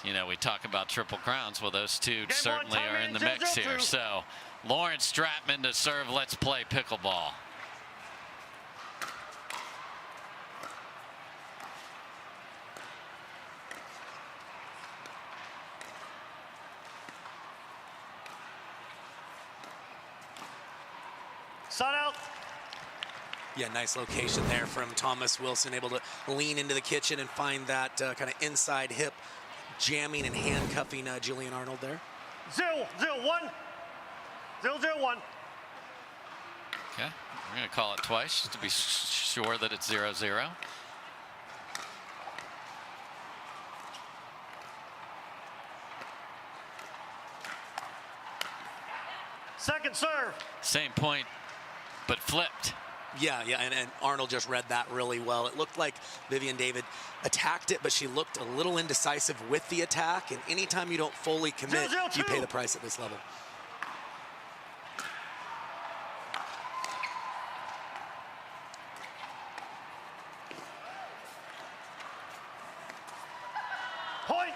You know, we talk about Triple Crowns. Well, those two certainly are in the mix here. So, Lawrence Stratman to serve. Let's play pickleball. Sun out. Yeah, nice location there from Thomas Wilson, able to lean into the kitchen and find that kind of inside hip jamming and handcuffing Julian Arnold there. 0-0-1. 0-0-1. Okay, we're going to call it twice just to be sure that it's 0-0. Second serve. Same point, but flipped. Yeah, and Arnold just read that really well. It looked like Vivian David attacked it, but she looked a little indecisive with the attack, and anytime you don't fully commit, you pay the price at this level. Point.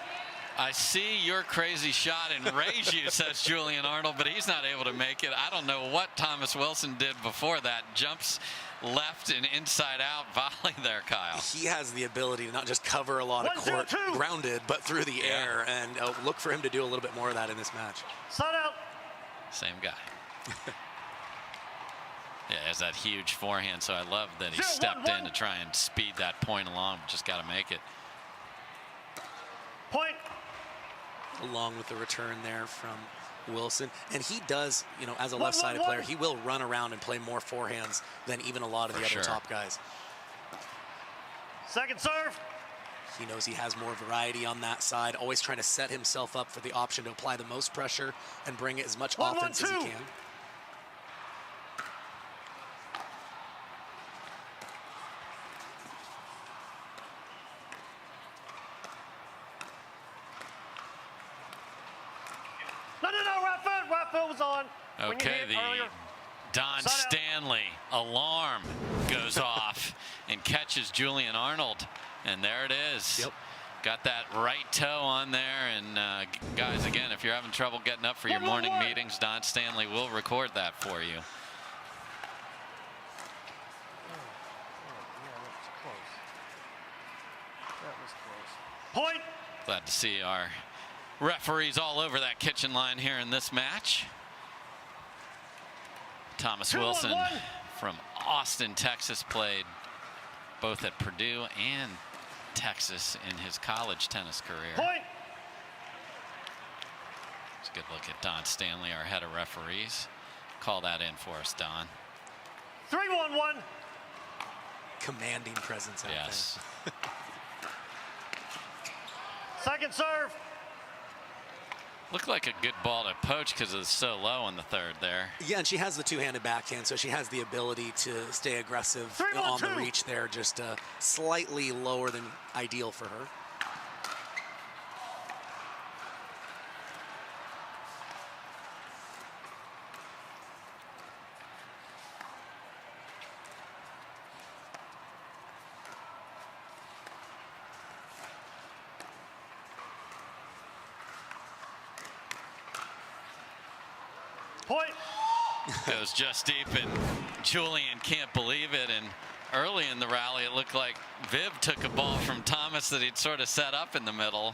I see your crazy shot and raise you, says Julian Arnold, but he's not able to make it. I don't know what Thomas Wilson did before that. Jumps left and inside out volley there, Kyle. He has the ability to not just cover a lot of court grounded, but through the air, and look for him to do a little bit more of that in this match. Sun out. Same guy. Yeah, he has that huge forehand, so I love that he stepped in to try and speed that point along. Just got to make it. Point. Along with the return there from Wilson. And he does, you know, as a left-sided player, he will run around and play more forehands than even a lot of the other top guys. Second serve. He knows he has more variety on that side, always trying to set himself up for the option to apply the most pressure and bring as much offense as he can. No, Rafa was on. Okay, the Don Stanley alarm goes off and catches Julian Arnold. And there it is. Yep. Got that right toe on there. And guys, again, if you're having trouble getting up for your morning meetings, Don Stanley will record that for you. Point. Glad to see our referees all over that kitchen line here in this match. Thomas Wilson from Austin, Texas, played both at Purdue and Texas in his college tennis career. Point. It's a good look at Don Stanley, our head of referees. Call that in for us, Don. 3-1-1. Commanding presence out there. Second serve. Looked like a good ball to poach because it's so low in the third there. Yeah, and she has the two-handed backhand, so she has the ability to stay aggressive on the reach there, just slightly lower than ideal for her. Point. Goes just deep, and Julian can't believe it. And early in the rally, it looked like Viv took a ball from Thomas that he'd sort of set up in the middle.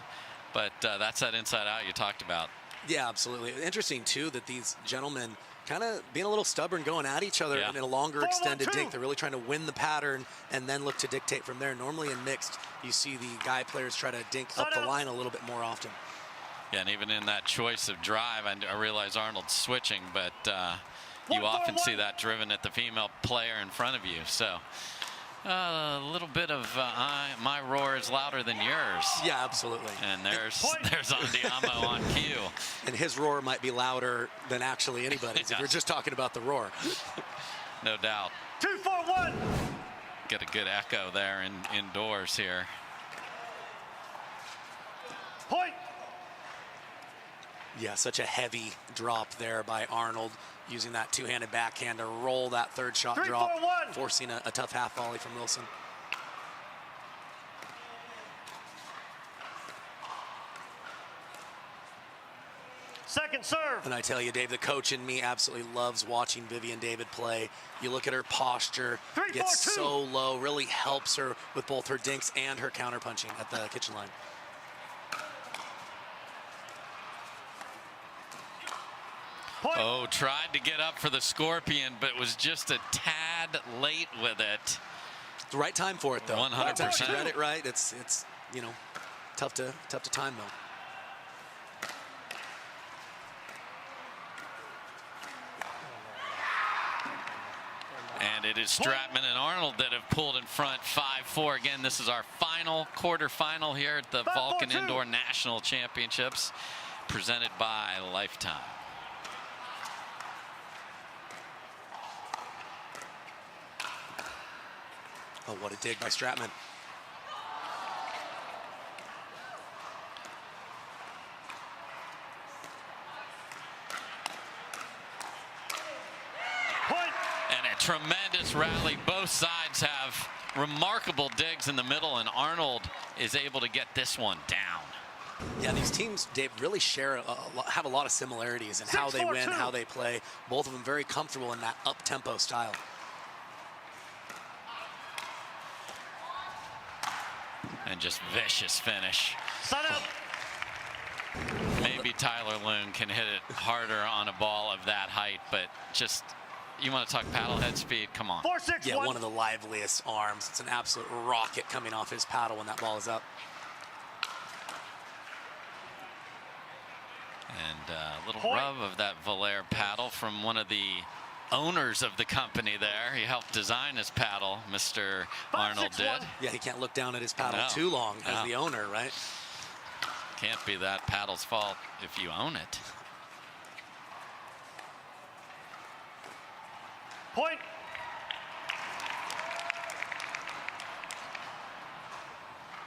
But that's that inside out you talked about. Yeah, absolutely. Interesting, too, that these gentlemen kind of being a little stubborn, going at each other in a longer extended dink. They're really trying to win the pattern and then look to dictate from there. Normally in mixed, you see the guy players try to dink up the line a little bit more often. Yeah, and even in that choice of drive, I realize Arnold's switching, but you often see that driven at the female player in front of you. So a little bit of my roar is louder than yours. Yeah, absolutely. And there's Andiamo on cue. And his roar might be louder than actually anybody's if we're just talking about the roar. No doubt. 2-4-1. Get a good echo there indoors here. Point. Yeah, such a heavy drop there by Arnold, using that two-handed backhand to roll that third shot drop, forcing a tough half volley from Wilson. Second serve. And I tell you, Dave, the coach in me absolutely loves watching Vivian David play. You look at her posture, 3-4-2. gets so low, really helps her with both her dinks and her counterpunching at the kitchen line. Point. Oh, tried to get up for the Scorpion, but was just a tad late with it. The right time for it, though. 100%. She read it right. It's you know, tough to time, though. And it is Stratman and Arnold that have pulled in front 5-4. Again, this is our final quarterfinal here at the Vulcan Indoor National Championships, presented by Lifetime. Oh, what a dig by Stratman. And a tremendous rally. Both sides have remarkable digs in the middle, and Arnold is able to get this one down. Yeah, these teams, Dave, really share have a lot of similarities in how they win, how they play. Both of them very comfortable in that up-tempo style. And just vicious finish. Sun up. Maybe Tyler Loon can hit it harder on a ball of that height, but just, you want to talk paddle head speed? Come on. 4-6-1. Yeah, one of the liveliest arms. It's an absolute rocket coming off his paddle when that ball is up. And a little rub of that Valair paddle from one of the owners of the company there. He helped design his paddle, Mr. Arnold did. Yeah, he can't look down at his paddle too long as the owner, right? Can't be that paddle's fault if you own it. Point.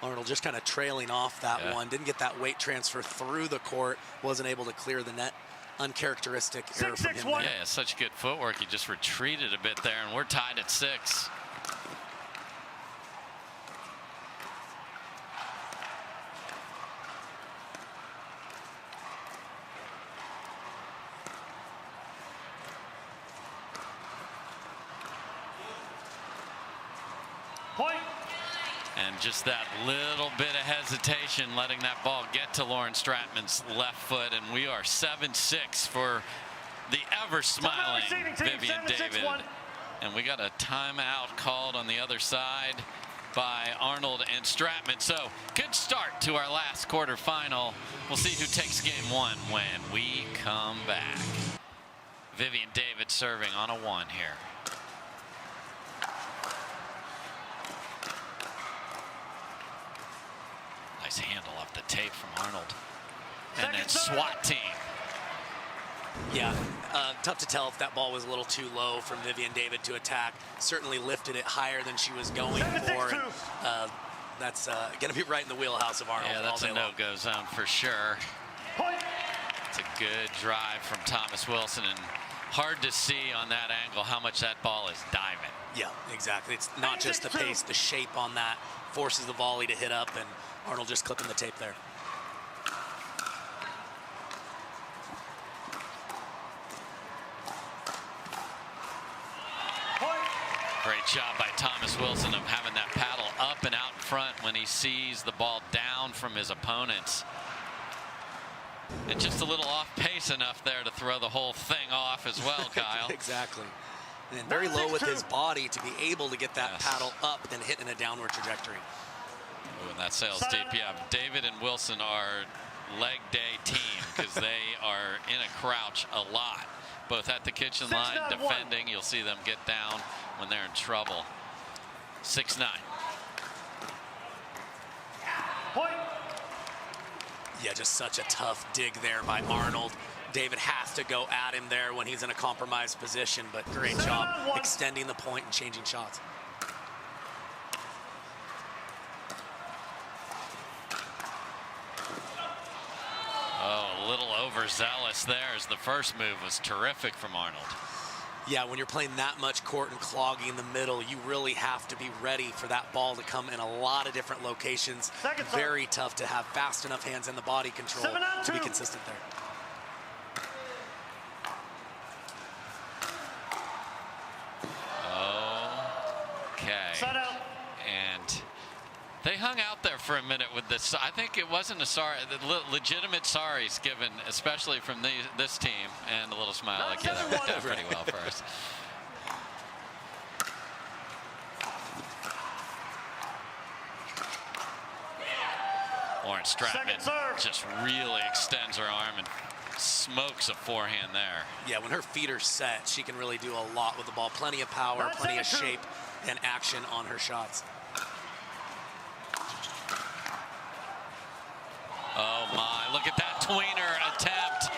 Arnold just kind of trailing off that one. Didn't get that weight transfer through the court. Wasn't able to clear the net. Uncharacteristic error from him there. Yeah, such good footwork. He just retreated a bit there, and we're tied at 6. Point. And just that little bit of hesitation, letting that ball get to Lauren Stratman's left foot, and we are 7-6 for the ever-smiling Vivian David. And we got a timeout called on the other side by Arnold and Stratman. So good start to our last quarterfinal. We'll see who takes game 1 when we come back. Vivian David serving on a 1 here. Nice handle off the tape from Arnold. And then SWAT team. Yeah, tough to tell if that ball was a little too low from Vivian David to attack. Certainly lifted it higher than she was going for. And, that's going to be right in the wheelhouse of Arnold. Yeah, that's a no-go zone for sure. It's a good drive from Thomas Wilson, and hard to see on that angle how much that ball is diving. Yeah, exactly. It's not just the pace, the shape on that forces the volley to hit up, and Arnold just clipping the tape there. Great job by Thomas Wilson of having that paddle up and out in front when he sees the ball down from his opponents. And just a little off pace enough there to throw the whole thing off as well, Kyle. Exactly. And very low with his body to be able to get that paddle up and hit in a downward trajectory. Ooh, and that sails deep. Yeah, David and Wilson are leg day team because they are in a crouch a lot, both at the kitchen line defending. You'll see them get down when they're in trouble. 6-9. Point. Yeah, just such a tough dig there by Arnold. David has to go at him there when he's in a compromised position, but great job extending the point and changing shots. Oh, a little overzealous there, as the first move was terrific from Arnold. Yeah, when you're playing that much court and clogging in the middle, you really have to be ready for that ball to come in a lot of different locations. Very tough to have fast enough hands and the body control to be consistent there. Side out. And they hung out there for a minute with this. I think it wasn't a sorry, legitimate sorries given, especially from this team, and a little smile like, yeah, that worked out pretty well for us. Lauren Stratman just really extends her arm and smokes a forehand there. Yeah, when her feet are set, she can really do a lot with the ball. Plenty of power, plenty of shape and action on her shots. Oh my, look at that tweener attempt.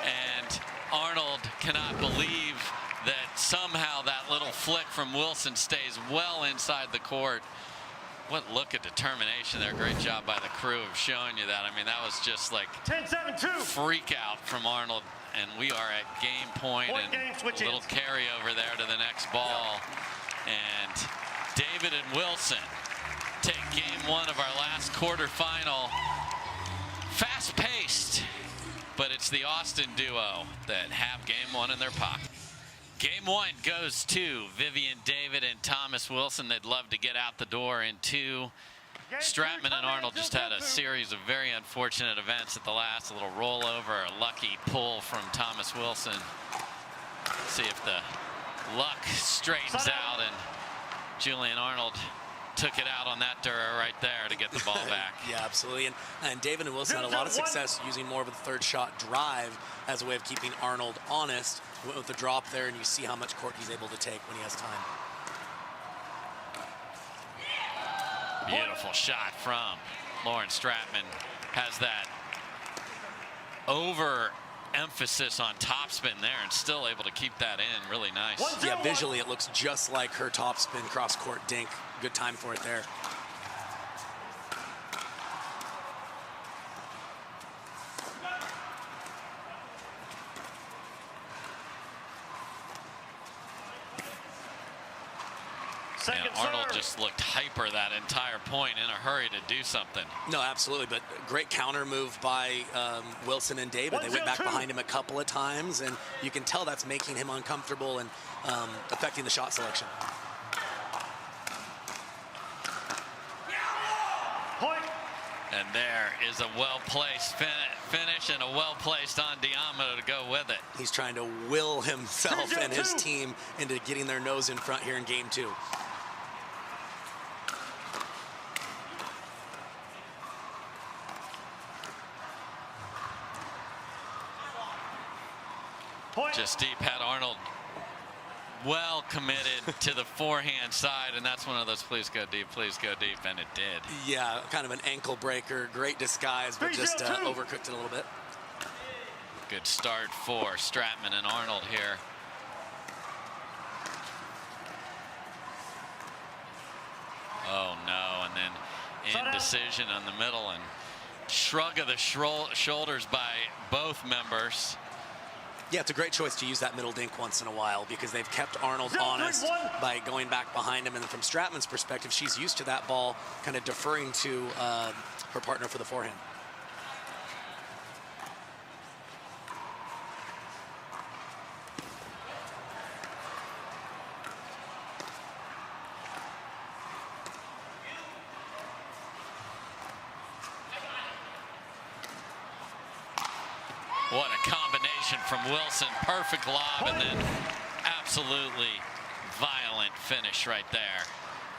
And Arnold cannot believe that somehow that little flick from Wilson stays well inside the court. What look at determination there. Great job by the crew of showing you that. I mean, that was just like 10-7-2. freak out from Arnold. And we are at game point and a little carryover there to the next ball. And David and Wilson take game one of our last quarterfinal. Fast-paced, but it's the Austin duo that have game one in their pocket. Game one goes to Vivian David and Thomas Wilson. They'd love to get out the door in two. Stratman and Arnold just had a series of very unfortunate events at the last. A little rollover, a lucky pull from Thomas Wilson. See if the luck straightens out, and Julian Arnold took it out on that Dura right there to get the ball back. Yeah, absolutely. And David and Wilson had a lot of success using more of a third shot drive as a way of keeping Arnold honest. Went with the drop there, and you see how much court he's able to take when he has time. Beautiful shot from Lauren Stratman. Has that over-emphasis on topspin there and still able to keep that in. Really nice. Yeah, visually it looks just like her topspin cross-court dink. Good time for it there. And Arnold just looked hyper that entire point, in a hurry to do something. No, absolutely, but great counter move by Wilson and David. They went back behind him a couple of times, and you can tell that's making him uncomfortable and affecting the shot selection. And there is a well-placed finish and a well-placed on Diamo to go with it. He's trying to will himself and his team into getting their nose in front here in game two. Just deep, had Arnold well committed to the forehand side, and that's one of those please go deep, and it did. Yeah, kind of an ankle breaker, great disguise, but just overcooked it a little bit. Good start for Stratman and Arnold here. Oh no, and then indecision on the middle, and shrug of the shoulders by both members. Yeah, it's a great choice to use that middle dink once in a while because they've kept Arnold honest by going back behind him. And then from Stratman's perspective, she's used to that ball kind of deferring to her partner for the forehand. What a combination from Wilson. Perfect lob, and then absolutely violent finish right there.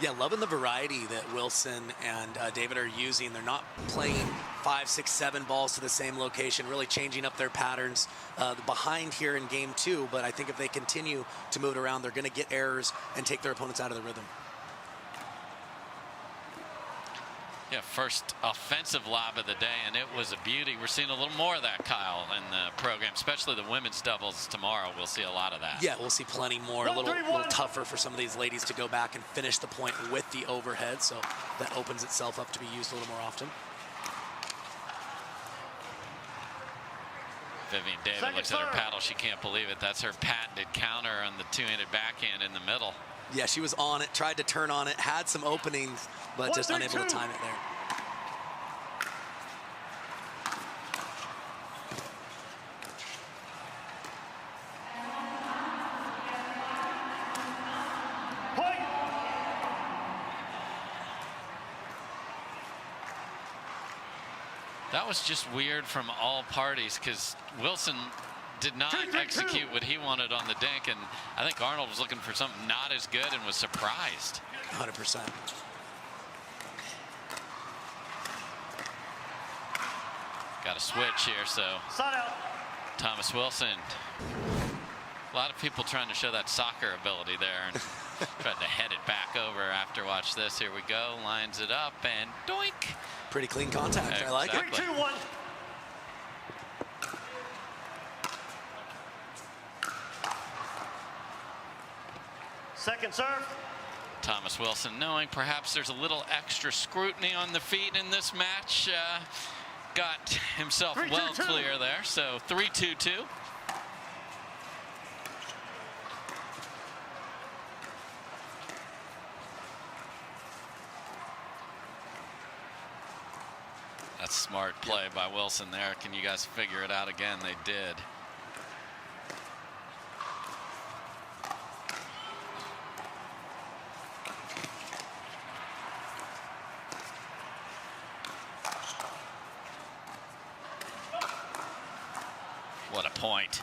Yeah, loving the variety that Wilson and David are using. They're not playing 5, 6, 7 balls to the same location, really changing up their patterns behind here in game two. But I think if they continue to move it around, they're going to get errors and take their opponents out of the rhythm. Yeah, first offensive lob of the day, and it was a beauty. We're seeing a little more of that, Kyle, in the program, especially the women's doubles tomorrow. We'll see a lot of that. Yeah, we'll see plenty more. A little tougher for some of these ladies to go back and finish the point with the overhead, so that opens itself up to be used a little more often. Vivian David looks at her paddle. She can't believe it. That's her patented counter on the two-handed backhand in the middle. Yeah, she was on it, tried to turn on it, had some openings, but just unable to time it there. That was just weird from all parties because Wilson did not execute what he wanted on the dink, and I think Arnold was looking for something not as good and was surprised. 100%. Got a switch here, so Side out. Thomas Wilson. A lot of people trying to show that soccer ability there and tried to head it back over after. Watch this. Here we go. Lines it up and doink. Pretty clean contact. Exactly. I like it. 3, 2, 1. Second serve. Thomas Wilson, knowing perhaps there's a little extra scrutiny on the feet in this match, got himself 3-2-2. well clear there. So 3-2-2. That's smart play by Wilson there. Can you guys figure it out again? They did. What a point.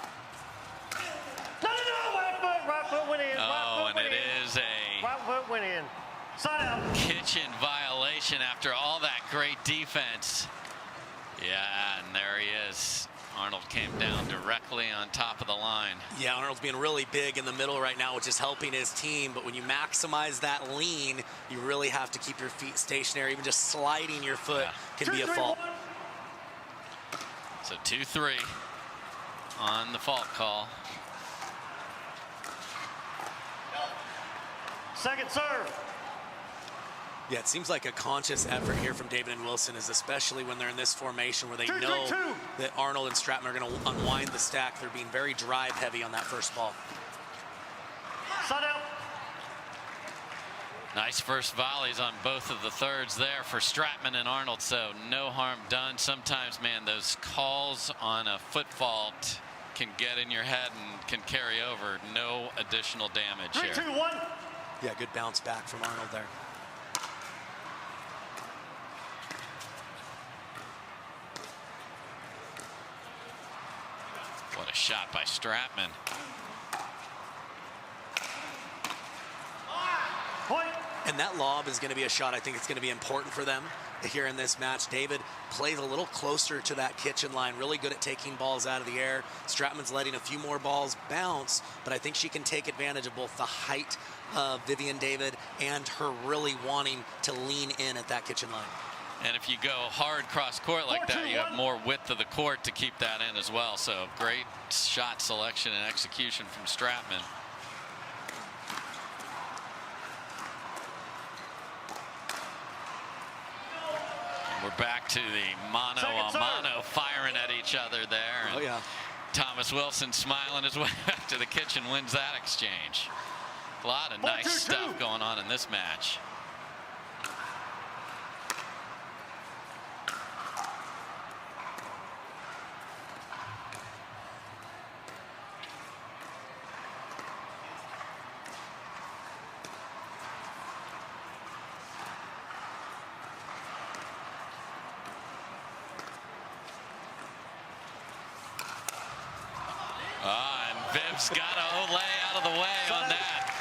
No, right foot went in. Oh, and it is a Right foot went in. Side out. kitchen violation after all that great defense. Yeah, and there he is. Arnold came down directly on top of the line. Yeah, Arnold's being really big in the middle right now, which is helping his team. But when you maximize that lean, you really have to keep your feet stationary. Even just sliding your foot can be a fault. So 2-3 on the fault call. Second serve. Yeah, it seems like a conscious effort here from David and Wilson, is especially when they're in this formation where they know that Arnold and Stratman are going to unwind the stack. They're being very drive heavy on that first ball. Side out. Nice first volleys on both of the thirds there for Stratman and Arnold, so no harm done. Sometimes, man, those calls on a foot fault can get in your head and can carry over. No additional damage 3, here. 2, 1. Yeah, good bounce back from Arnold there. What a shot by Stratman. Point. And that lob is going to be a shot I think it's going to be important for them here in this match. David plays a little closer to that kitchen line, really good at taking balls out of the air. Stratman's letting a few more balls bounce, but I think she can take advantage of both the height of Vivian David and her really wanting to lean in at that kitchen line. And if you go hard cross court like that, you have more width of the court to keep that in as well. So great shot selection and execution from Stratman. And we're back to the mano-a-mano firing at each other there. And oh, yeah. Thomas Wilson smiling his way back to the kitchen, wins that exchange. A lot of nice stuff going on in this match. Viv's got a lay out of the way on that.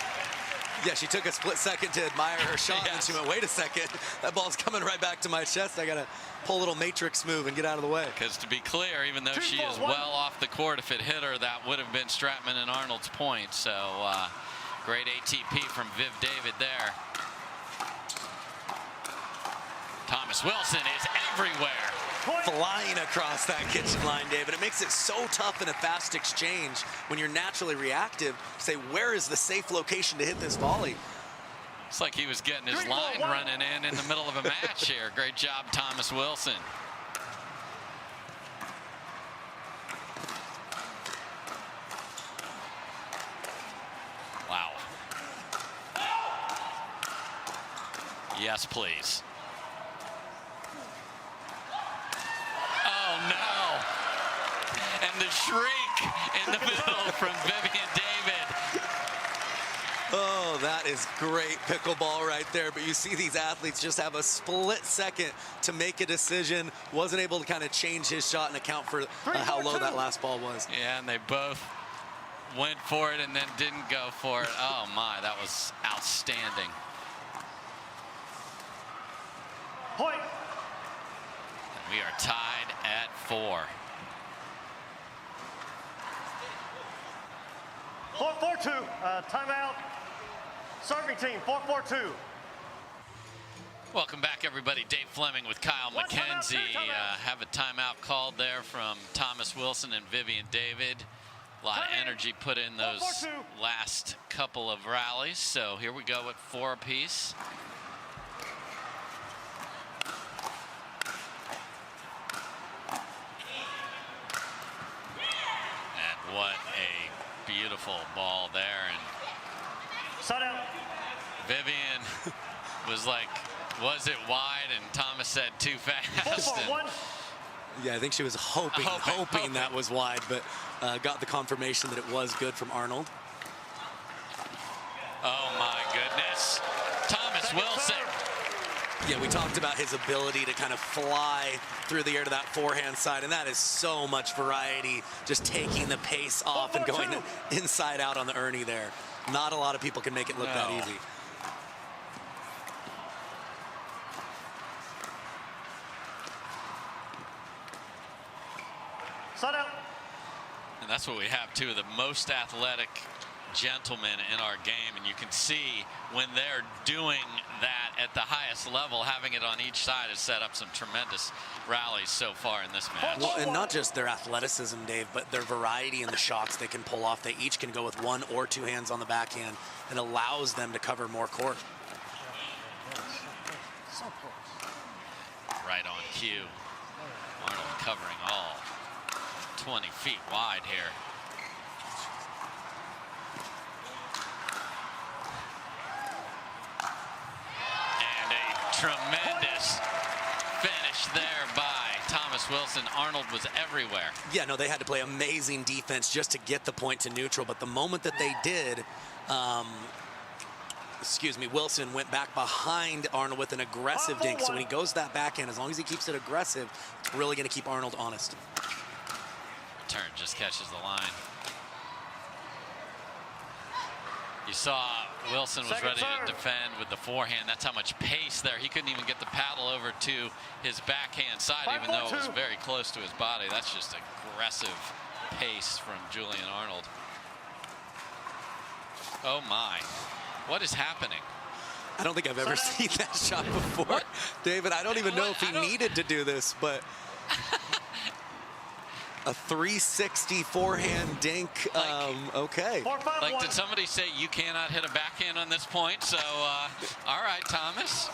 Yeah, she took a split second to admire her shot, Yes. and she went, wait a second, that ball's coming right back to my chest. I got to pull a little matrix move and get out of the way. Because to be clear, even though she is well off the court, if it hit her, that would have been Stratman and Arnold's point. So great ATP from Viv David there. Thomas Wilson is everywhere. Flying across that kitchen line, David. It makes it so tough in a fast exchange when you're naturally reactive. Say, where is the safe location to hit this volley? It's like he was getting his line running in the middle of a match here. Great job, Thomas Wilson. Wow. Yes, please. No. And the shriek in the middle from Vivian David. Oh, that is great pickleball right there, but you see these athletes just have a split second to make a decision. Wasn't able to kind of change his shot and account for how low that last ball was. Yeah, and they both went for it and then didn't go for it. Oh my, that was outstanding. Point. And we are tied at 4. 4-4-2. Timeout. Serving team, 4-4-2. Welcome back, everybody. Dave Fleming with Kyle McKenzie. Have a timeout called there from Thomas Wilson and Vivian David. A lot of energy put in those last couple of rallies. So here we go with 4 apiece. And what a beautiful ball there. And Side out. Vivian was like, was it wide? And Thomas said too fast. 4-4-1. Yeah, I think she was hoping that was wide, but got the confirmation that it was good from Arnold. Oh my goodness. Thomas Wilson. Yeah, we talked about his ability to kind of fly through the air to that forehand side, and that is so much variety, just taking the pace off and going inside out on the Ernie there. Not a lot of people can make it look that easy. Side out. And that's what we have, too, the most athletic gentlemen in our game. And you can see when they're doing that at the highest level, having it on each side has set up some tremendous rallies so far in this match. Well, and not just their athleticism, Dave, but their variety in the shots they can pull off. They each can go with 1 or 2 hands on the backhand and allows them to cover more court. So close. Right on cue. Arnold covering all 20 feet wide here. And a tremendous finish there by Thomas Wilson. Arnold was everywhere. Yeah, no, they had to play amazing defense just to get the point to neutral, but the moment that they did, Wilson went back behind Arnold with an aggressive dink. So when he goes that backhand, as long as he keeps it aggressive, it's really going to keep Arnold honest. Return just catches the line. You saw Wilson was ready to defend with the forehand. That's how much pace there. He couldn't even get the paddle over to his backhand side, even though it was very close to his body. That's just aggressive pace from Julian Arnold. Oh my, what is happening? I don't think I've ever seen that shot before. What? David, I don't even know if he needed to do this, but a 360 forehand dink. Okay. Like, did somebody say you cannot hit a backhand on this point? So, all right, Thomas.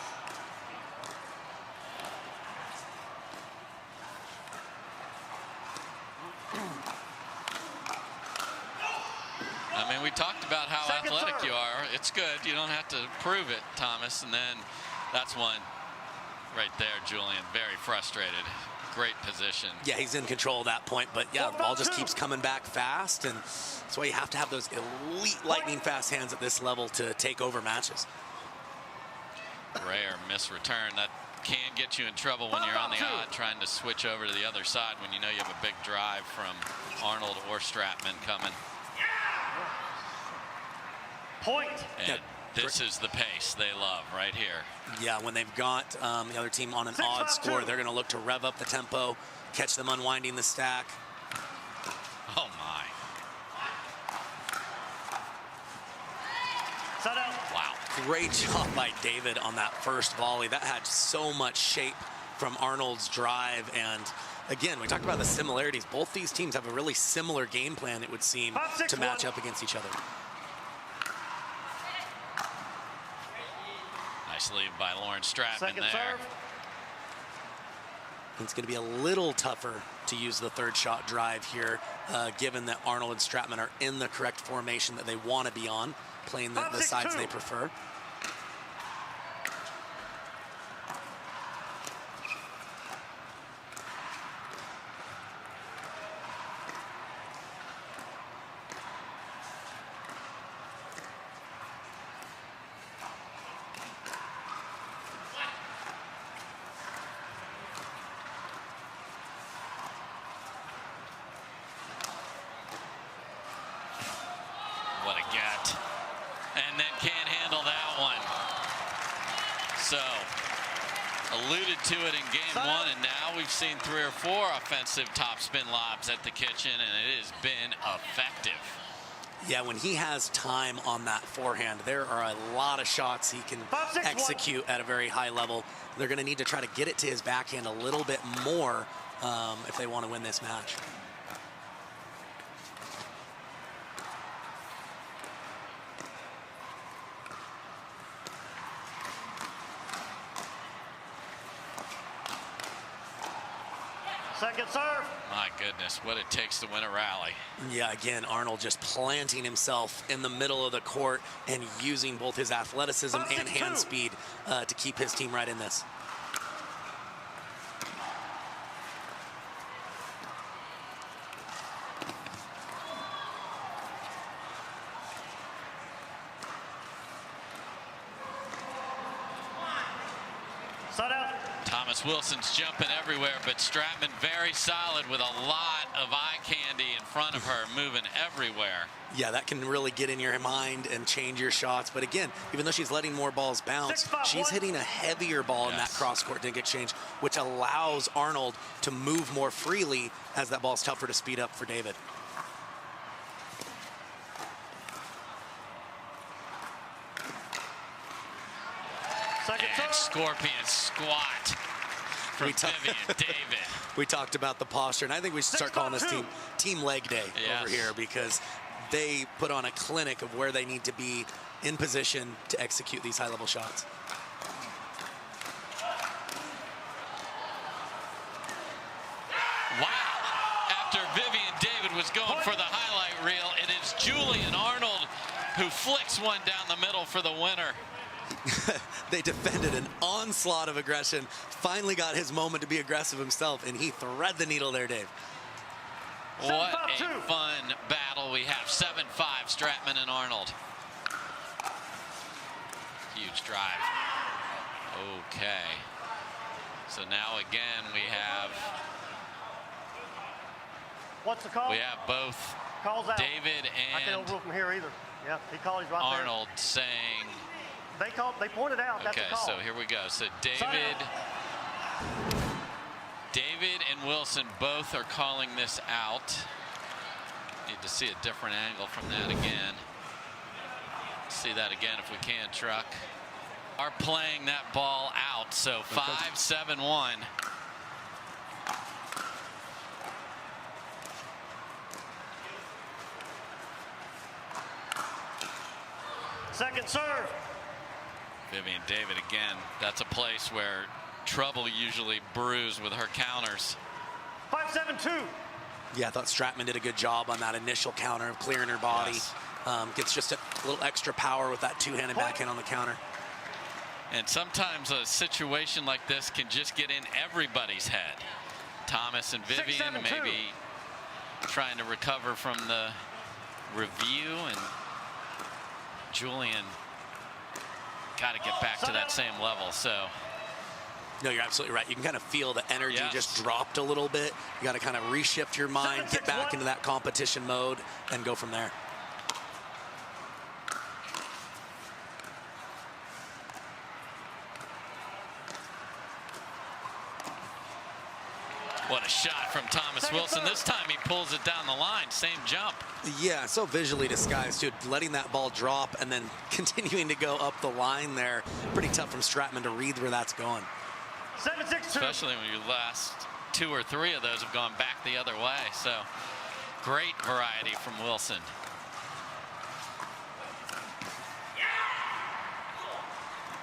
I mean, we talked about how athletic you are. It's good. You don't have to prove it, Thomas. And then that's one right there, Julian. Very frustrated. Great position. Yeah, he's in control of that point, but yeah, the ball just keeps coming back fast, and that's why you have to have those elite lightning fast hands at this level to take over matches. Rare miss return. That can get you in trouble when you're on the odd trying to switch over to the other side when you know you have a big drive from Arnold or Stratman coming. Point. And this is the pace they love right here. Yeah, when they've got the other team on an odd score, they're going to look to rev up the tempo, catch them unwinding the stack. Oh my. Side out. Wow. Great job by David on that first volley. That had so much shape from Arnold's drive. And again, we talked about the similarities. Both these teams have a really similar game plan, it would seem, to match up against each other. Nice lead by Lauren Stratman Second there. serve. It's going to be a little tougher to use the third shot drive here, given that Arnold and Stratman are in the correct formation that they want to be on, playing the sides they prefer. forget. And then can't handle that one. So, alluded to it in game one, and now we've seen 3 or 4 offensive topspin lobs at the kitchen, and it has been effective. Yeah, when he has time on that forehand, there are a lot of shots he can execute at a very high level. They're going to need to try to get it to his backhand a little bit more if they want to win this match. Second serve. My goodness, what it takes to win a rally. Yeah, again, Arnold just planting himself in the middle of the court and using both his athleticism and hand speed to keep his team right in this. Side out. Thomas Wilson's jumping everywhere, but Stratman very solid with a lot of eye candy in front of her, moving everywhere. Yeah, that can really get in your mind and change your shots. But again, even though she's letting more balls bounce, she's hitting a heavier ball in that cross-court dink exchange, which allows Arnold to move more freely as that ball's tougher to speed up for David. And scorpion squat from Vivian David. We talked about the posture, and I think we should start calling this team leg day over here, because they put on a clinic of where they need to be in position to execute these high-level shots. Wow. After Vivian David was going for the highlight reel, it is Julian Arnold who flicks one down the middle for the winner. They defended an onslaught of aggression, finally got his moment to be aggressive himself, and he thread the needle there, Dave. What a fun battle we have. 7-5, Stratman and Arnold. Huge drive. Okay. So now again we have... What's the call? We have both David and I can't overrule from here either. Yeah, he called. He's right Arnold there. saying... They pointed out. That's Okay, a call. so here we go. So David and Wilson both are calling this out. Need to see a different angle from that again. See that again if we can, Truck. Are playing that ball out, so 5-7-1. Second serve. Vivian David again. That's a place where trouble usually brews with her counters. 5-7-2. Yeah, I thought Stratman did a good job on that initial counter of clearing her body. Yes. Gets just a little extra power with that two-handed backhand on the counter. And sometimes a situation like this can just get in everybody's head. Thomas and Vivian maybe trying to recover from the review, and Julian got to get back to that same level. So no, you're absolutely right. You can kind of feel the energy just dropped a little bit. You got to kind of reshift your mind, get back into that competition mode, and go from there. what a shot from Thomas Wilson. This time he pulls it down the line. Same jump. Yeah, so visually disguised, too. Letting that ball drop and then continuing to go up the line there. Pretty tough from Stratman to read where that's going. 7-6-2. Especially when your last 2 or 3 of those have gone back the other way. So great variety from Wilson.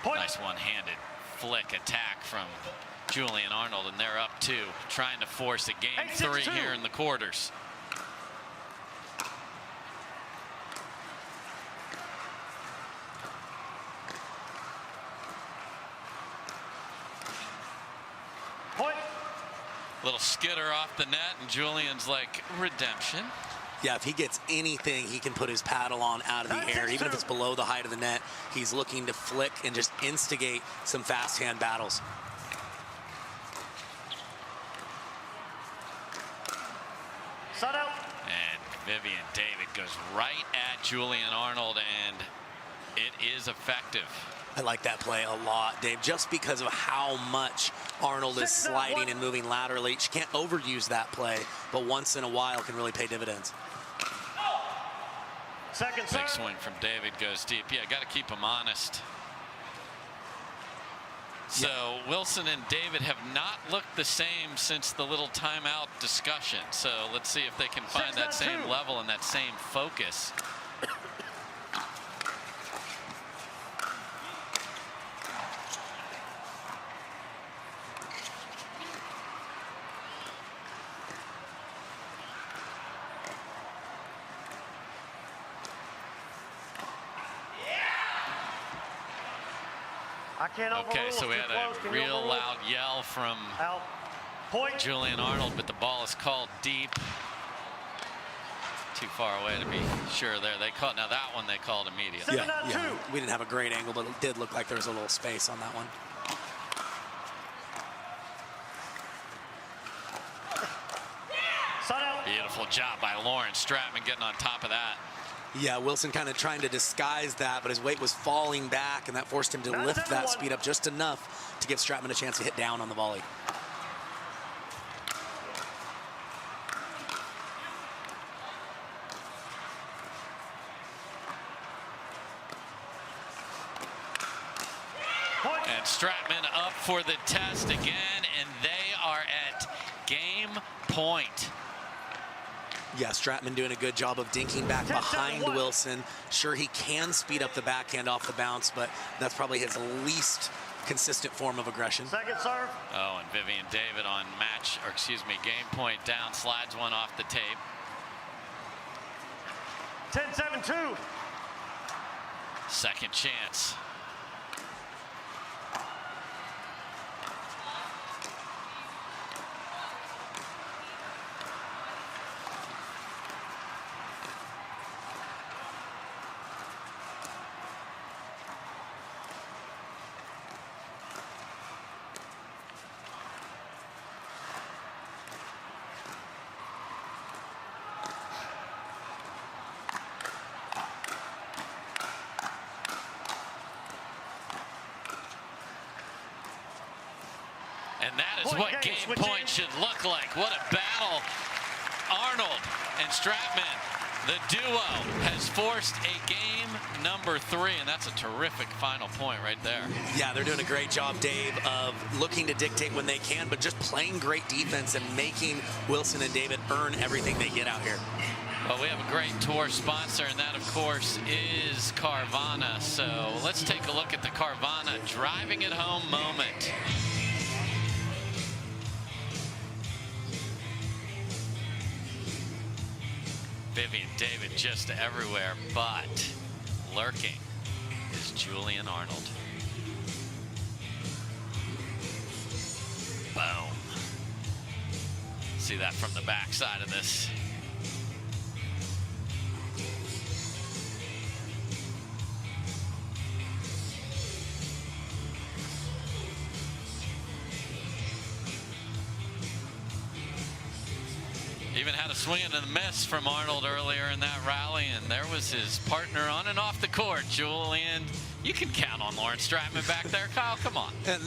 Nice one-handed flick attack from Julian Arnold, and they're up 2, trying to force a game 3 here in the quarters. Point. Little skitter off the net, and Julian's like, redemption. Yeah, if he gets anything, he can put his paddle on out of the air. Even if it's below the height of the net, he's looking to flick and just instigate some fast hand battles. Side out. And Vivian David goes right at Julian Arnold, and it is effective. I like that play a lot, Dave, just because of how much Arnold is sliding and moving laterally. She can't overuse that play, but once in a while can really pay dividends. Second Big serve. swing from David goes deep. Yeah, got to keep him honest. So Wilson and David have not looked the same since the little timeout discussion. So let's see if they can find that same level and that same focus. I can't Okay, so we had a real loud yell from Point. Julian Arnold, but the ball is called deep. Too far away to be sure there. They called, now that one they called immediately. Yeah, we didn't have a great angle, but it did look like there was a little space on that one. Beautiful job by Lauren Stratman getting on top of that. Yeah, Wilson kind of trying to disguise that, but his weight was falling back, and that forced him to lift that speed up just enough to give Stratman a chance to hit down on the volley. And Stratman up for the test again, and they are at game point. Yeah, Stratman doing a good job of dinking back behind Wilson. Sure, he can speed up the backhand off the bounce, but that's probably his least consistent form of aggression. Second serve. Oh, and Vivian David on game point down, slides one off the tape. 10-7-2. Second chance. And that is what game point should look like. What a battle. Arnold and Stratman, the duo, has forced a game number 3, and that's a terrific final point right there. Yeah, they're doing a great job, Dave, of looking to dictate when they can, but just playing great defense and making Wilson and David earn everything they get out here. Well, we have a great tour sponsor, and that, of course, is Carvana. So let's take a look at the Carvana driving it home moment. Vivian David just everywhere, but lurking is Julian Arnold. Boom. See that from the backside of this. Even had a swing and a miss from Arnold earlier in that rally, and there was his partner on and off the court, Julian. You can count on Lauren Stratman back there, Kyle. Come on. And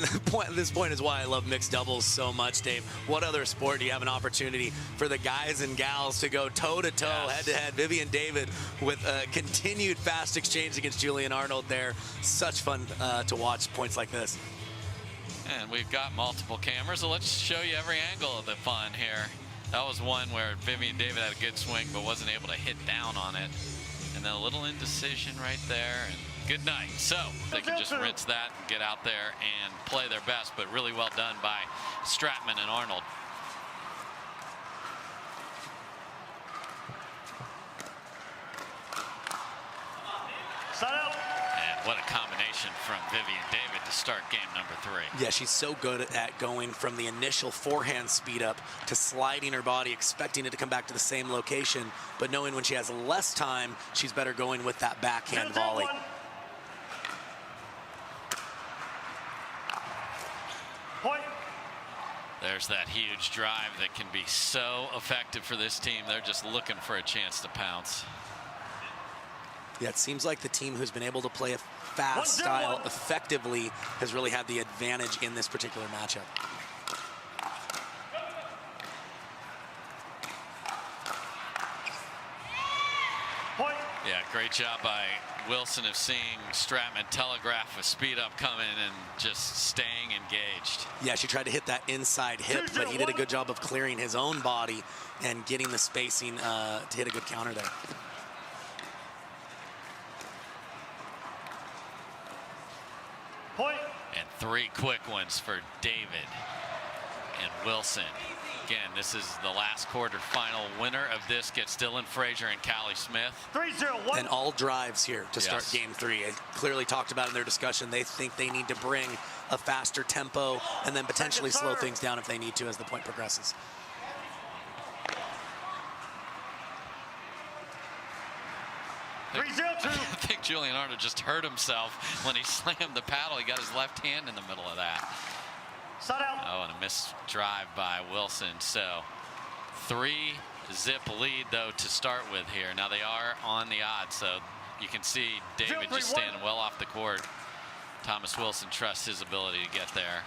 this point is why I love mixed doubles so much, Dave. What other sport do you have an opportunity for the guys and gals to go toe-to-toe, head-to-head? Vivian David with a continued fast exchange against Julian Arnold there. Such fun to watch points like this. And we've got multiple cameras, so let's show you every angle of the fun here. That was one where Vivian David had a good swing but wasn't able to hit down on it. And then a little indecision right there, and good night. So they can just rinse that and get out there and play their best, but really well done by Stratman and Arnold. And what a combination from Vivian David to start game number 3. Yeah, she's so good at going from the initial forehand speed up to sliding her body, expecting it to come back to the same location, but knowing when she has less time, she's better going with that backhand volley. Point. There's that huge drive that can be so effective for this team. They're just looking for a chance to pounce. Yeah, it seems like the team who's been able to play a fast style effectively has really had the advantage in this particular matchup. Point. Yeah, great job by Wilson of seeing Stratman telegraph a speed up coming and just staying engaged. Yeah, she tried to hit that inside hip, but he did a good job of clearing his own body and getting the spacing to hit a good counter there. Point. And 3 quick ones for David and Wilson. Again, this is the last quarterfinal. Winner of this gets Dylan Frazier and Callie Smith. 3-0-1. And all drives here to start Yes. game 3. It clearly talked about in their discussion, they think they need to bring a faster tempo and then potentially slow things down if they need to as the point progresses. I think Julian Arnold just hurt himself when he slammed the paddle. He got his left hand in the middle of that. Oh, and a missed drive by Wilson. So 3-zip lead, though, to start with here. Now they are on the odds, so you can see David just standing well off the court. Thomas Wilson trusts his ability to get there.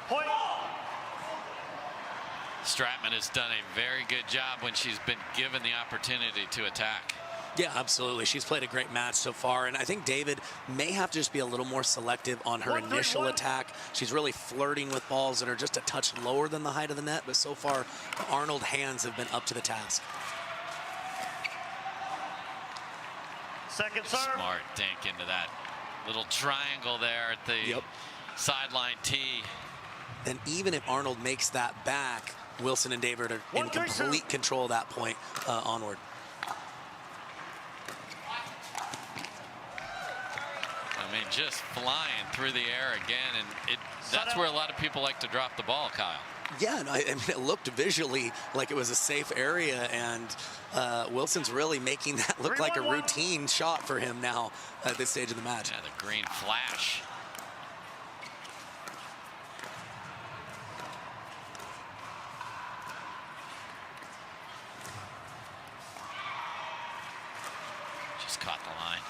Point. Stratman has done a very good job when she's been given the opportunity to attack. Yeah, absolutely. She's played a great match so far, and I think David may have to just be a little more selective on her initial attack. She's really flirting with balls that are just a touch lower than the height of the net, but so far, Arnold hands have been up to the task. Second serve. Smart dink into that little triangle there at the sideline tee. And even if Arnold makes that back, Wilson and David are in complete control at that point onward. I mean, just flying through the air again, and that's where a lot of people like to drop the ball, Kyle. Yeah, no, I mean, it looked visually like it was a safe area, and Wilson's really making that look like a routine shot for him now at this stage of the match. Yeah, the green flash. Just caught the line.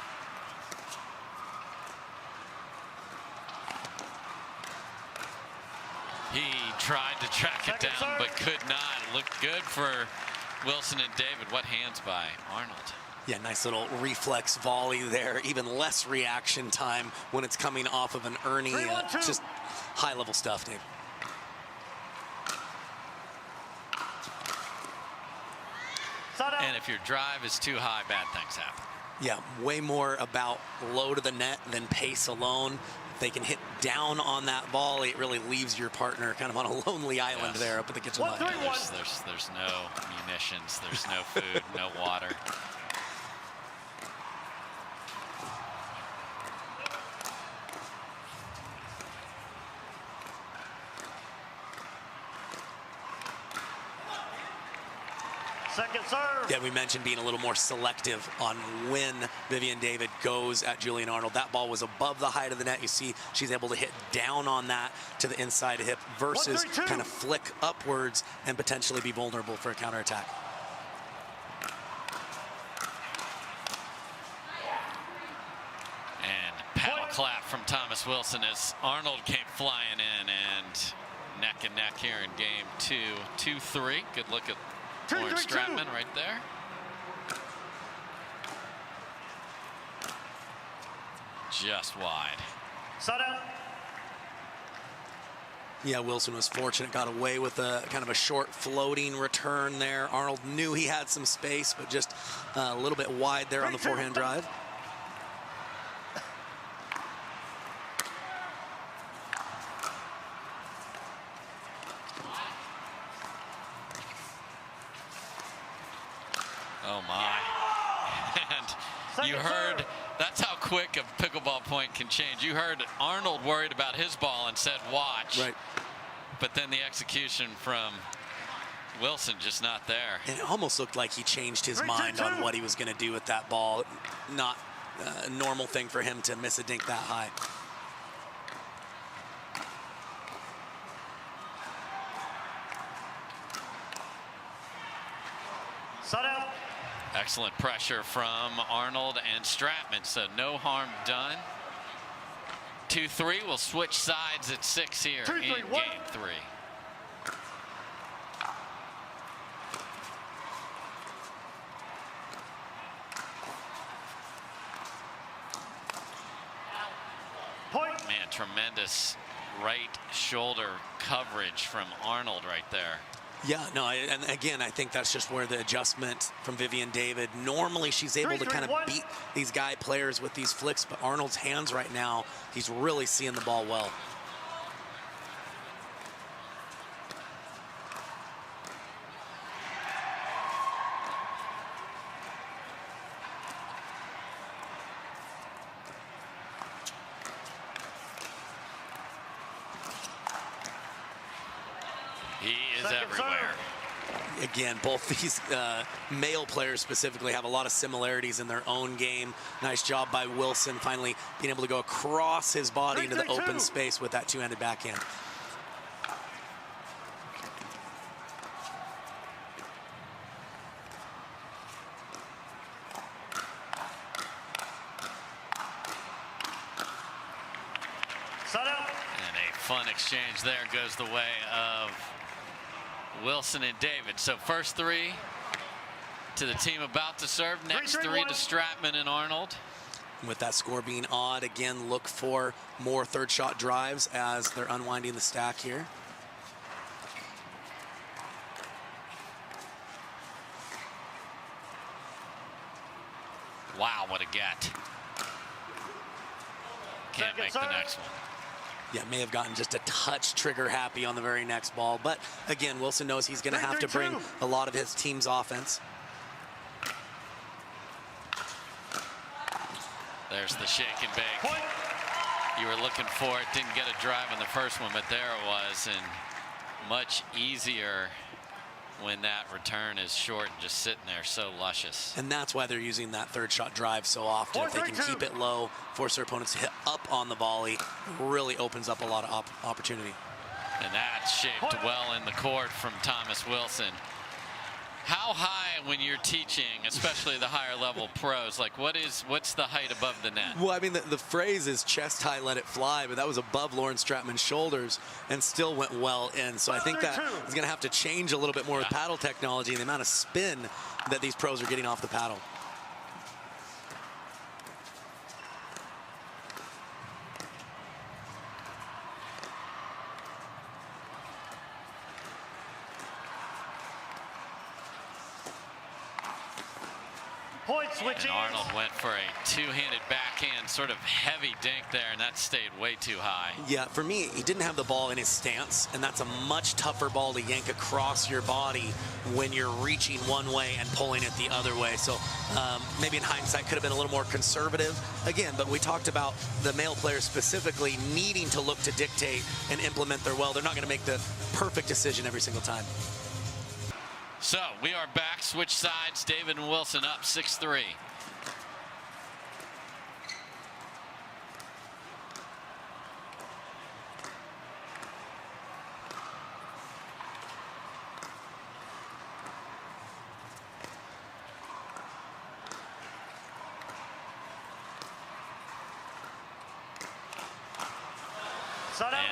He tried to track it down, but could not. Looked good for Wilson and David. What hands by Arnold. Yeah, nice little reflex volley there. Even less reaction time when it's coming off of an Ernie. Just high-level stuff, Dave. And if your drive is too high, bad things happen. Yeah, way more about low to the net than pace alone. If they can hit down on that volley, it really leaves your partner kind of on a lonely island there up at the kitchen line. There's no munitions, there's no food, no water. Second serve. Yeah, we mentioned being a little more selective on when Vivian David goes at Julian Arnold. That ball was above the height of the net. You see she's able to hit down on that to the inside hip versus kind of flick upwards and potentially be vulnerable for a counterattack. And paddle clap from Thomas Wilson as Arnold came flying in, and neck and neck here in game 2. 2-3. Good look at Lauren Stratman right there. Just wide. Yeah, Wilson was fortunate, got away with a kind of a short floating return there. Arnold knew he had some space, but just a little bit wide there on the forehand drive. Oh my. And you heard, that's how quick a pickleball point can change. You heard Arnold worried about his ball and said watch. Right. But then the execution from Wilson just not there. And it almost looked like he changed his mind on what he was going to do with that ball. Not a normal thing for him to miss a dink that high. Set out. Excellent pressure from Arnold and Stratman, so no harm done. 2-3, we'll switch sides at 6 here in game 3. Point. Man, tremendous right shoulder coverage from Arnold right there. Yeah, no, and again, I think that's just where the adjustment from Vivian David. Normally, she's able to kind of beat these guy players with these flicks, but Arnold's hands right now, he's really seeing the ball well. He is everywhere. Again, both these male players specifically have a lot of similarities in their own game. Nice job by Wilson, finally being able to go across his body into the open space with that two-handed backhand. Set out. And a fun exchange there goes the way of Wilson and David. So first 3 to the team about to serve. Next 3 to Stratman and Arnold. With that score being odd, again, look for more third shot drives as they're unwinding the stack here. Wow, what a get. Can't make the next one. Yeah, may have gotten just a touch trigger happy on the very next ball. But again, Wilson knows he's going to have to bring a lot of his team's offense. There's the shake and bake. You were looking for it, didn't get a drive in the first one, but there it was, and much easier when that return is short and just sitting there so luscious. And that's why they're using that third shot drive so often. If they can keep it low, force their opponents to hit up on the volley, it really opens up a lot of opportunity. And that's shaped well in the court from Thomas Wilson. How high when you're teaching, especially the higher level pros, like what's the height above the net? Well, I mean, the phrase is chest high, let it fly, but that was above Lauren Stratman's shoulders and still went well in. So I think that is going to have to change a little bit more with paddle technology and the amount of spin that these pros are getting off the paddle. Point switching. And Arnold went for a two-handed backhand, sort of heavy dink there, and that stayed way too high. Yeah, for me, he didn't have the ball in his stance, and that's a much tougher ball to yank across your body when you're reaching one way and pulling it the other way. So maybe in hindsight could have been a little more conservative. Again, but we talked about the male players specifically needing to look to dictate and implement their well. They're not going to make the perfect decision every single time. So we are back, switch sides. David and Wilson up 6-3.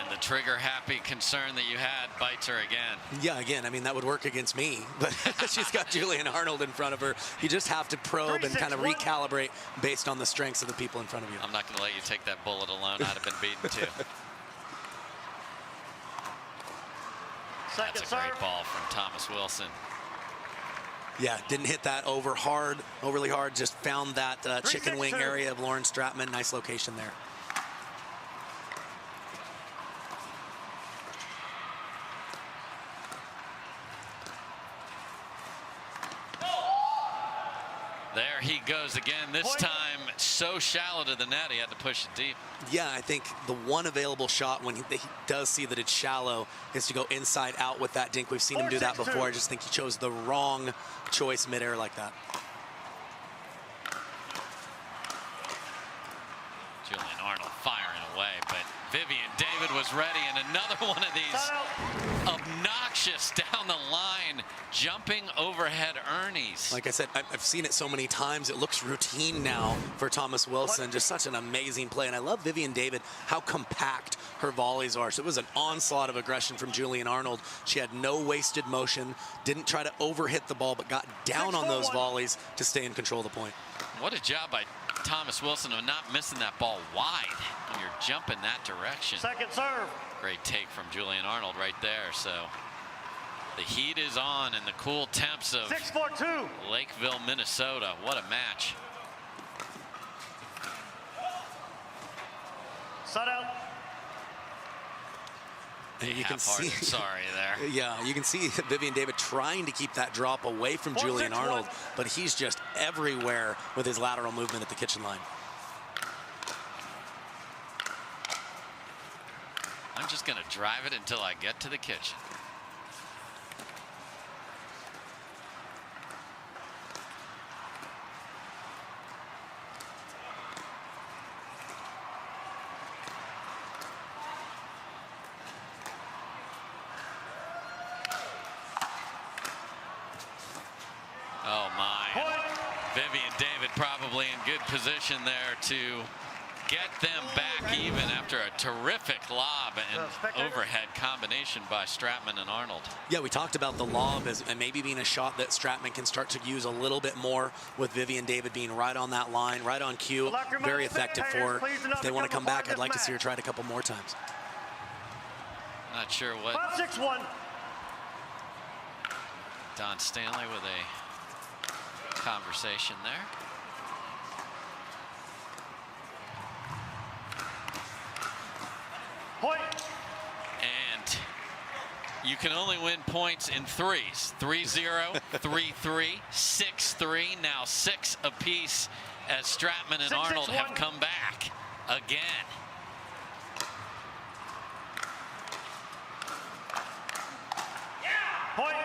And the trigger happy concern that you had bites her again. Yeah, again, I mean, that would work against me, but she's got Julian Arnold in front of her. You just have to probe and kind of recalibrate based on the strengths of the people in front of you. I'm not going to let you take that bullet alone. I'd have been beaten too. That's a great ball from Thomas Wilson. Yeah, didn't hit that overly hard, just found that chicken wing area of Lauren Stratman. Nice location there. There he goes again, this time it so shallow to the net, he had to push it deep. Yeah, I think the one available shot when he does see that it's shallow is to go inside out with that dink. We've seen him do that before. I just think he chose the wrong choice midair like that. Julian Arnold firing away, but Vivian David was ready, and another one of these obnoxious down the line jumping overhead Ernies. Like I said, I've seen it so many times. It looks routine now for Thomas Wilson. Just such an amazing play. And I love Vivian David, how compact her volleys are. So it was an onslaught of aggression from Julian Arnold. She had no wasted motion, didn't try to overhit the ball, but got down on those volleys to stay in control of the point. What a job by Thomas Wilson of not missing that ball wide when you're jumping that direction. Second serve. Great take from Julian Arnold right there. So the heat is on in the cool temps of 6-4-2. Lakeville, Minnesota. What a match. Set out. And you can see, sorry there. Yeah, you can see Vivian David trying to keep that drop away from Julian Arnold, but he's just everywhere with his lateral movement at the kitchen line. I'm just going to drive it until I get to the kitchen. Oh my. Vivian David probably in good position there to get them back even after a terrific lob and overhead combination by Stratman and Arnold. Yeah, we talked about the lob as maybe being a shot that Stratman can start to use a little bit more, with Vivian David being right on that line, right on cue. Very effective for her. If they want to come back, I'd like to see her try it a couple more times. Not sure what 5-6-1. Don Stanley with a conversation there. Point. And you can only win points in threes. 3-0, 3-3, 6-3, now 6 apiece as Stratman and Arnold have come back again. Point.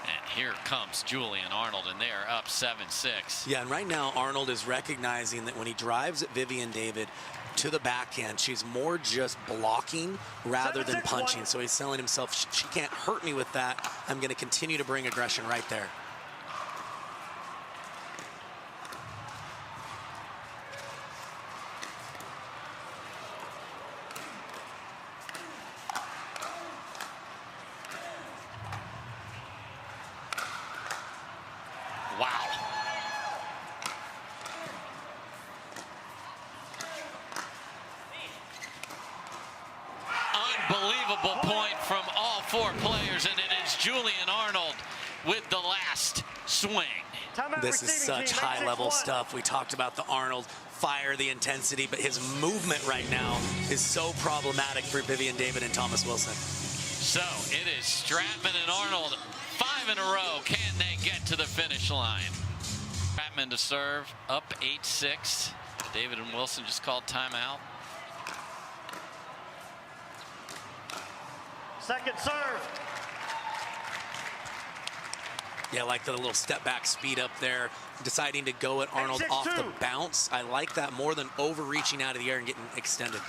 And here comes Julian Arnold, and they are up 7-6. Yeah, and right now Arnold is recognizing that when he drives at Vivian David to the backhand, she's more just blocking rather than punching. So he's telling himself, she can't hurt me with that. I'm going to continue to bring aggression right there. Wow. Unbelievable point from all 4 players, and it is Julian Arnold with the last swing. This is such high-level stuff. We talked about the Arnold fire, the intensity, but his movement right now is so problematic for Vivian David and Thomas Wilson. So it is Stratman and Arnold, 5 in a row. Can they get to the finish line? Stratman to serve, up 8-6. David and Wilson just called timeout. Second serve. Yeah, I like the little step back speed up there, deciding to go at Arnold off the bounce. I like that more than overreaching out of the air and getting extended.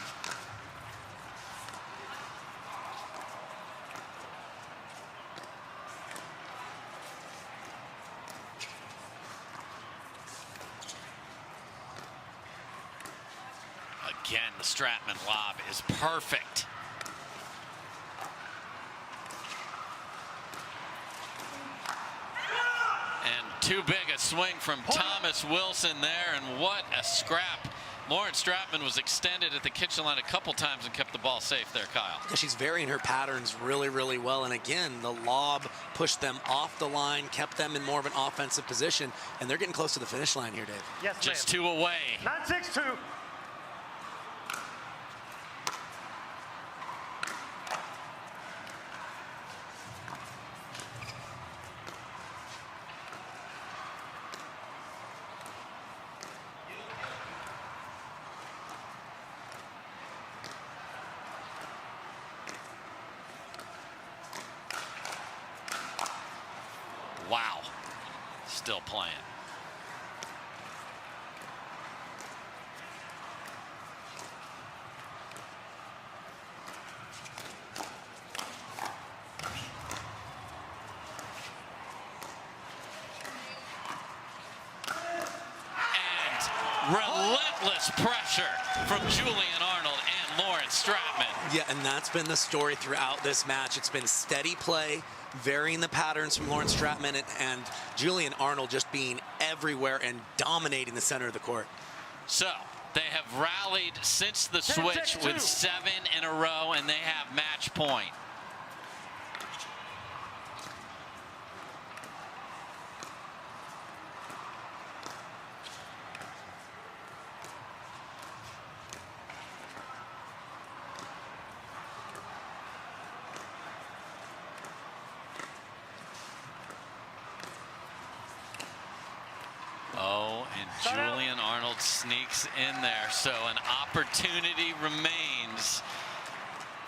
Again, the Stratman lob is perfect. And too big a swing from Thomas Wilson there, and what a scrap. Lauren Stratman was extended at the kitchen line a couple times and kept the ball safe there, Kyle. Yeah, she's varying her patterns really, really well. And again, the lob pushed them off the line, kept them in more of an offensive position, and they're getting close to the finish line here, Dave. Yes, just 2 away. 9-6-2. still playing. Relentless pressure from Julian Arnold and Lawrence Stratman. Yeah, and that's been the story throughout this match. It's been steady play, varying the patterns from Lawrence Stratman and Julian Arnold just being everywhere and dominating the center of the court. So they have rallied since the switch with 7 in a row, and they have match point. Oh, and Julian Arnold sneaks in there. So an opportunity remains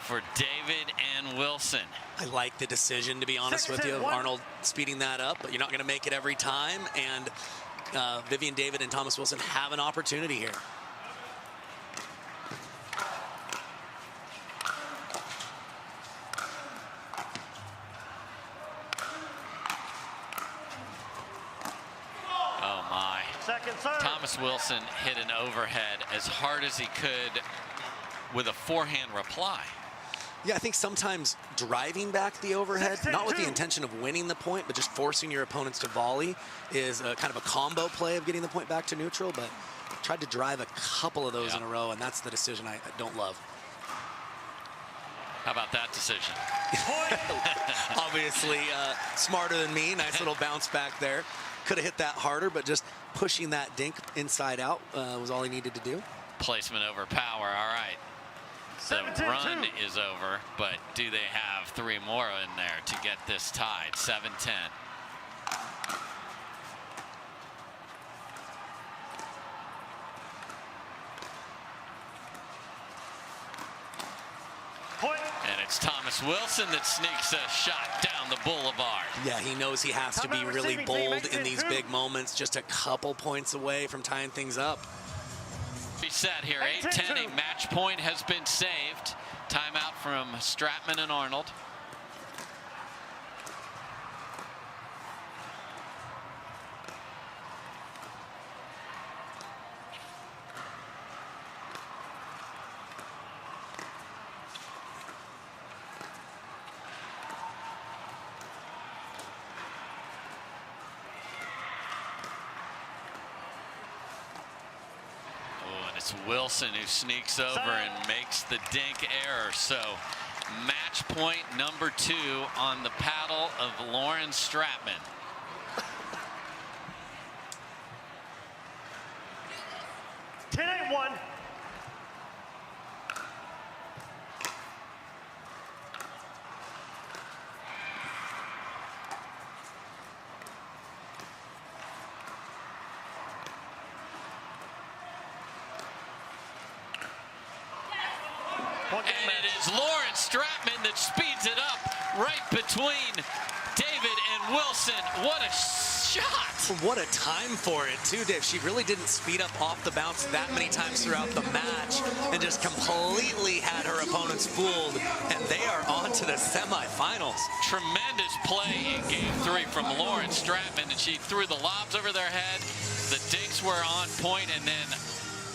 for David and Wilson. I like the decision, to be honest with you, of Arnold speeding that up, but you're not going to make it every time. And Vivian David and Thomas Wilson have an opportunity here. Thomas Wilson hit an overhead as hard as he could with a forehand reply. Yeah, I think sometimes driving back the overhead, not with the intention of winning the point, but just forcing your opponents to volley, is a kind of a combo play of getting the point back to neutral. But tried to drive a couple of those in a row, and that's the decision I don't love. How about that decision? Obviously smarter than me. Nice little bounce back there. Could have hit that harder, but just pushing that dink inside out was all he needed to do. Placement over power. All right. The run is over, but do they have 3 more in there to get this tied? 7-10. And it's Thomas Wilson that sneaks a shot down the boulevard. Yeah, he knows he has to be really bold in these big moments, just a couple points away from tying things up. Reset here, 8-10, a match point has been saved. Timeout from Stratman and Arnold. It's Wilson who sneaks over and makes the dink error. So match point number 2 on the paddle of Lawrence Stratman. One. And it is Lawrence Stratman that speeds it up right between David and Wilson. What a shot. What a time for it, too, Dave. She really didn't speed up off the bounce that many times throughout the match and just completely had her opponents fooled. And they are on to the semifinals. Tremendous play in Game 3 from Lawrence Stratman. And she threw the lobs over their head. The dinks were on point, and then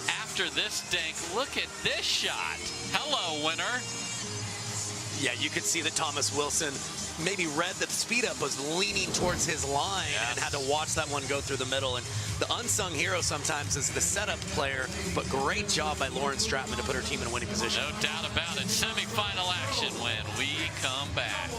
after this dink, look at this shot. Hello, winner. Yeah, you could see that Thomas Wilson maybe read that the speed up was leaning towards his line and had to watch that one go through the middle. And the unsung hero sometimes is the setup player, but great job by Lawrence Stratman to put her team in a winning position. No doubt about it. Semifinal action when we come back.